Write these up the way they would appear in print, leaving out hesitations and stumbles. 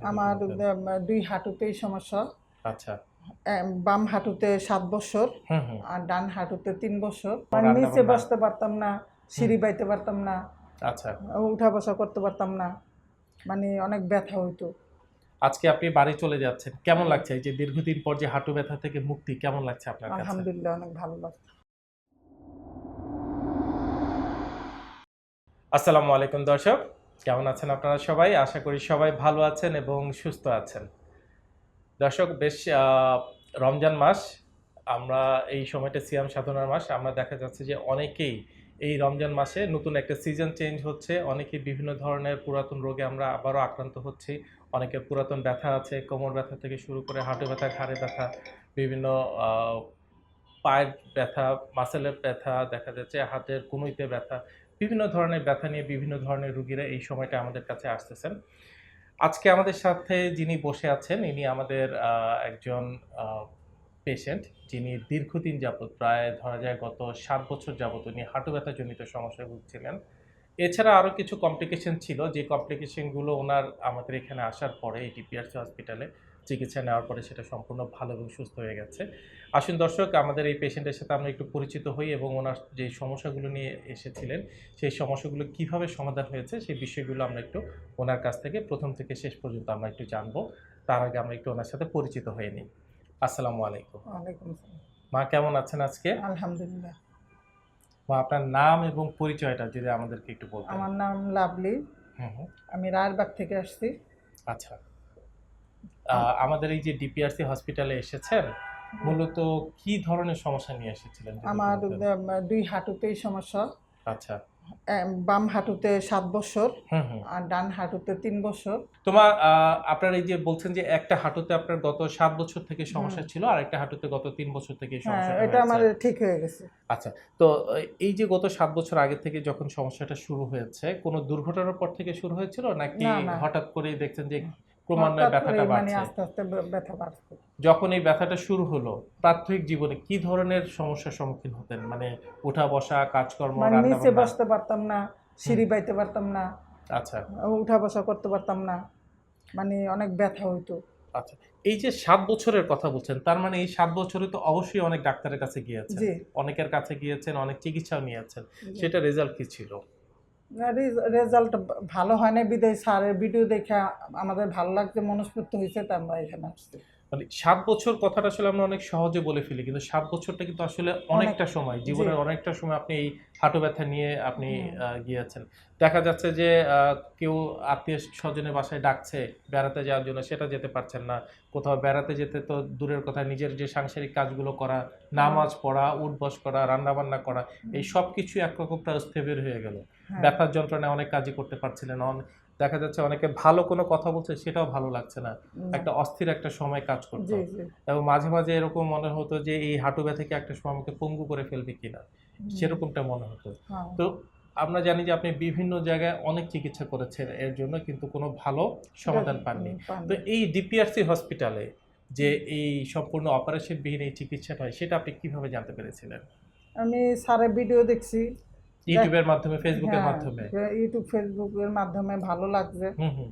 যদি আমার বলতেন। দুই হাঁটুতেই সমস্যা। আচ্ছা। বাম হাঁটুতে ৭ বছর হুম, হুম। আর ডান হাঁটুতে ৩ বছর। রান্না নিচে বান্না। বসতে পারতাম না, হুম। সিঁড়ি বাইতে পারতাম না, আচ্ছা। উঠা বসা করতে পারতাম না। অনেক ব্যথা হইতো। আজকে আপনি বাড়ি চলে যাচ্ছেন। কেমন জি, লাগছে? এই যে দীর্ঘদিন পর যে হাঁটু ব্যথা থেকে মুক্তি কেমন লাগছে আপনার কাছে? আলহামদুলিল্লাহ অনেক ভালো লাগছে। আসসালামু আলাইকুম দর্শক। কেমন আছেন আপনারা সবাই? আশা করি সবাই ভালো আছেন এবং সুস্থ আছেন। দর্শক বেশ রমজান মাস। আমরা এই সময়টা সিয়াম সাধনার মাস। আমরা দেখা যাচ্ছে যে অনেকেই এই রমজান মাসে নতুন একটা সিজন চেঞ্জ হচ্ছে। অনেকেই বিভিন্ন ধরনের পুরাতন রোগে আমরা আবারও আক্রান্ত হচ্ছি। অনেকের পুরাতন ব্যথা আছে, কোমর ব্যথা থেকে শুরু করে হাঁটু ব্যথা, ঘাড়ে ব্যথা, বিভিন্ন আ পায়ের ব্যথা, মাসেলের ব্যথা, দেখা যাচ্ছে হাতের কনুইতে ব্যথা। বিভিন্ন ধরনের ব্যথা নিয়ে বিভিন্ন ধরনের রোগীরা এই সময়টা আমাদের কাছে আসতেছেন। আজকে আমাদের সাথে যিনি বসে আছেন ইনি আমাদের একজন আ পেশেন্ট যিনি দীর্ঘদিন যাবৎ প্রায় ধরা যায় গত ৭ বছর যাবৎ উনি হাঁটু ব্যথাজনিত সমস্যায় ভুগছিলেন। এছাড়া আরো কিছু কমপ্লিকেশন ছিল যে কমপ্লিকেশন গুলো উনার আমাদের এখানে আসার পরে এই ডিপিআরসি হসপিটালে চিকিৎসা নেওয়ার পরে সেটা সম্পূর্ণ ভালো এবং সুস্থ হয়ে গেছে। আসুন দর্শক আমাদের এই পেশেন্টের সাথে আমরা একটু পরিচিত হই এবং উনার যে সমস্যাগুলো নিয়ে এসেছিলেন, সেই সমস্যাগুলো কিভাবে সমাধান হয়েছে সেই বিষয়গুলো আমরা একটু উনার কাছ থেকে ১ম থেকে শেষ পর্যন্ত আমরা একটু জানবো। তার আগে আমরা একটু উনার সাথে পরিচিত হয়ে নিই। আসসালামু আলাইকুম। ওয়ালাইকুম আসসালাম। মা কেমন আছেন আজকে? আলহামদুলিল্লাহ। মা আপনার নাম এবং পরিচয়টা যদি আমাদেরকে একটু বলতেন। আমার নাম লাভলি। হুম, হুম। আমি রায়েরবাগ থেকে আসছি। আচ্ছা। আম আমাদের এই যে ডিপিআরসি হসপিটালে এসেছেন, মূলত কি ধরনের সমস্যা নিয়ে এসেছিলেন যদি আমার বলতেন? দুই হাঁটুতেই সমস্যা। আচ্ছা। বাম হাঁটুতে ৭ বছর হুম, হুম। আর ডান হাঁটুতে ৩ বছর। আপনার এই যে বলছেন যে একটা হাঁটুতে আপনার গত ৭ বছর থেকে হুম, সমস্যা ছিল, আরেকটা হাঁটুতে গত ৩ বছর থেকে এই হ্যাঁ, সমস্যাটা এটা হয়েছে। আমার ঠিক হয়ে গেছে। আচ্ছা। তো এই যে গত ৭ বছর আগে থেকে যখন সমস্যাটা শুরু হয়েছে, কোনো দুর্ঘটনার পর থেকে শুরু হয়েছিল? নাকি না, না। হঠাৎ করেই দেখছেন যে ক্রমান্বয়ে হঠাৎ করে ব্যথাটা বাড়ছে? আস্তে, আস্তে ব্যথা বাড়ছে। যখন এই ব্যথাটা শুরু হলো, প্রাত্যহিক জীবনে কি ধরনের সমস্যার সম্মুখীন হতেন? মানে উঠা বসা, কাজকর্ম, নিচে রান্নাবান্না? বসতে পারতাম না, হুম, সিঁড়ি বাইতে পারতাম না, আচ্ছা, উঠা বসা করতে পারতাম না। অনেক ব্যথা হইতো। আচ্ছা। এই যে ৭ বছরের কথা বলছেন, তার মানে এই ৭ বছরে তো অবশ্যই অনেক ডাক্তারের কাছে গিয়েছেন। জি, অনেকের কাছে গিয়েছেন, অনেক চিকিৎসাও নিয়েছেন। জি। সেটার রেজাল্ট কি ছিল? রেজাল্ট ভালো হয় নাই বিধায় স্যারের ভিডিও দেখে আমাদের ভালো লাগছে, মনস্ফূর্ত হইছে, তো আমরা এখানে আসছি। মানে ৭ বছর কথাটা আসলে আমরা অনেক সহজে বলে ফেলি। কিন্তু ৭ বছরটা কিন্তু আসলে অনেক। অনেকটা সময়। জি, জীবনের অনেকটা সময় আপনি এই হাঁটু ব্যথা নিয়ে আপনি হুম, গিয়েছেন। দেখা যাচ্ছে যে কেউ আত্মীয়-স্বজনের বাসায় ডাকছে বেড়াতে যাওয়ার জন্য, সেটা যেতে পারছেন না। কোথাও বেড়াতে যেতে তো দূরের কথা, নিজের যে সাংসারিক কাজগুলো করা, হুম, নামাজ পড়া, উঠ-বস করা, রান্নাবান্না করা, এই হুম, সবকিছুই একরকম স্থবির হয়ে গেল। হ্যাঁ, ব্যথার যন্ত্রণায় অনেক কাজই করতে পারছিলেন না। দেখা যাচ্ছে অনেকে ভালো কোনো কথা বলছে, সেটাও ভালো লাগছে না। না, একটা অস্থির একটা সময় কাজ করত। জি, জি, এবং মাঝে, মাঝে এরকম মনে হতো যে এই হাঁটু ব্যথা কি একটা সময় আমাকে পঙ্গু করে ফেলবে কিনা? হুম, সেরকমটা মনে হতো। হ্যাঁ, তো আমরা জানি যে আপনি বিভিন্ন জায়গায় অনেক চিকিৎসা করেছেন এর জন্য কিন্তু কোনো ভালো সমাধান পাননি। তো পানি। এই ডিপিআরসি হসপিটালে যে এই সম্পূর্ণ অপারেশনবিহীন এই চিকিৎসাটা হয় সেটা আপনি কিভাবে জানতে পেরেছিলেন? আমি স্যারের ভিডিও দেখছি। দেখ YouTube এর মাধ্যমে, Facebook এর হ্যাঁ, মাধ্যমে? ইউটিউব, ফেসবুকের মাধ্যমে ভালো লাগছে। হুম, হুম।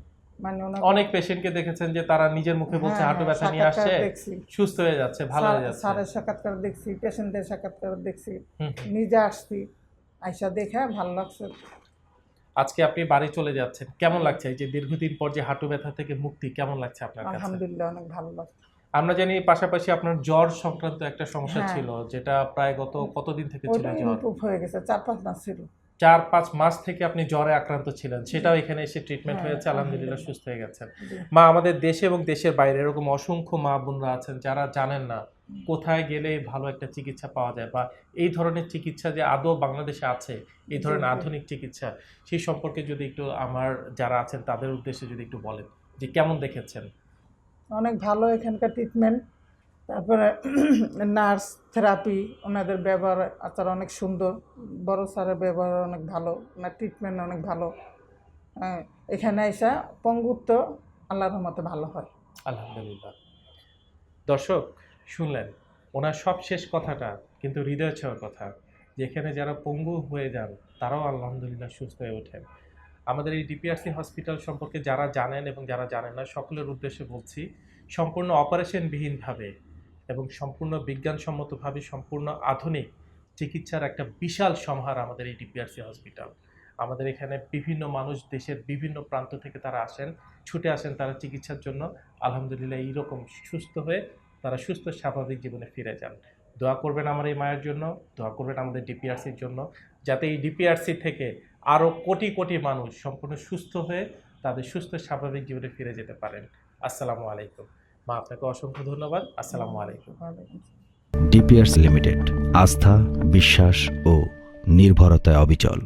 ওনাকে অনেক পেশেন্টকে দেখেছেন যে তারা নিজের মুখে বলছে হ্যাঁ, হাঁটু হ্যাঁ, ব্যথা নিয়ে সাক্ষাৎকার আসছে, দেখছি। সুস্থ হয়ে যাচ্ছে, ভালো হয়ে যাচ্ছে। স্যারের সাক্ষাৎকার দেখছি, পেশেন্টের সাক্ষাৎকার দেখছি। হুম, হুম। নিজে আসছি। আইসা দেখে ভালো লাগছে। আজকে আপনি বাড়ি চলে যাচ্ছেন। কেমন জি, লাগছে? এই যে দীর্ঘদিন পর যে হাঁটু ব্যথা থেকে মুক্তি কেমন লাগছে আপনার কাছে? আলহামদুলিল্লাহ অনেক ভালো লাগছে। আমরা জানি পাশাপাশি আপনার জ্বর সংক্রান্ত একটা সমস্যা হ্যাঁ, ছিল, যেটা প্রায় গত কতদিন থেকে ছিল ওইটা জ্বর? ইমপ্রুভ হয়ে গেছে। ৪-৫ মাস ছিল। ৪-৫ মাস থেকে আপনি জ্বরে আক্রান্ত ছিলেন। জি, সেটাও এখানে এসে ট্রিটমেন্ট হ্যাঁ, হয়েছে, আলহামদুলিল্লাহ আলহামদুলিল্লাহ। সুস্থ হয়ে গেছেন। জি, মা আমাদের দেশে এবং দেশের বাইরে এরকম অসংখ্য মা-বোনরা আছেন যারা জানেন না কোথায় গেলে ভালো একটা চিকিৎসা পাওয়া যায় বা এই ধরনের চিকিৎসা যে আদৌ বাংলাদেশে আছে, এই জি, ধরনের জি। আধুনিক চিকিৎসা, সেই সম্পর্কে যদি একটু আমার যারা আছেন তাদের উদ্দেশ্যে যদি একটু বলেন যে কেমন দেখেছেন? অনেক ভালো এখানকার ট্রিটমেন্ট। তারপরে নার্স, থেরাপি, ওনাদের ব্যবহার আচার অনেক সুন্দর। বড় স্যারের ব্যবহার অনেক ভালো। ওনার ট্রিটমেন্ট অনেক ভালো। হ্যাঁ, এখানে আইসা পঙ্গুত্ব আল্লাহর রহমতে ভালো হয়। আলহামদুলিল্লাহ। দর্শক শুনলেন ওনার সব শেষ কথাটা কিন্তু হৃদয় ছোঁয়ার কথা। যেখানে যারা পঙ্গু হয়ে যান তারাও আলহামদুলিল্লাহ সুস্থ হয়ে ওঠেন। আমাদের এই ডিপিআরসি হসপিটাল সম্পর্কে যারা জানেন এবং যারা জানেন না সকলের উদ্দেশ্যে বলছি, সম্পূর্ণ অপারেশনবিহীনভাবে এবং সম্পূর্ণ বিজ্ঞানসম্মতভাবে সম্পূর্ণ আধুনিক চিকিৎসার একটা বিশাল সমাহার আমাদের এই ডিপিআরসি হসপিটাল। আমাদের এখানে বিভিন্ন মানুষ দেশের বিভিন্ন প্রান্ত থেকে তারা আসেন, ছুটে আসেন তারা চিকিৎসার জন্য। আলহামদুলিল্লাহ এইরকম সুস্থ হয়ে তারা সুস্থ স্বাভাবিক জীবনে ফিরে যান। দোয়া করবেন আমার এই মায়ের জন্য, দোয়া করবেন আমাদের ডিপিআরসির জন্য, যাতে এই ডিপিআরসি থেকে আরও কোটি কোটি মানুষ সম্পূর্ণ সুস্থ হয়ে তাদের সুস্থ স্বাভাবিক জীবনে ফিরে যেতে পারেন। আসসালামু আলাইকুম। মা, আপনাকে অসংখ্য ধন্যবাদ। আসসালামু আলাইকুম। ওয়ালাইকুম আসসালাম। ডিপিআরস লিমিটেড, আস্থা, বিশ্বাস ও নির্ভরতায় অবিচল।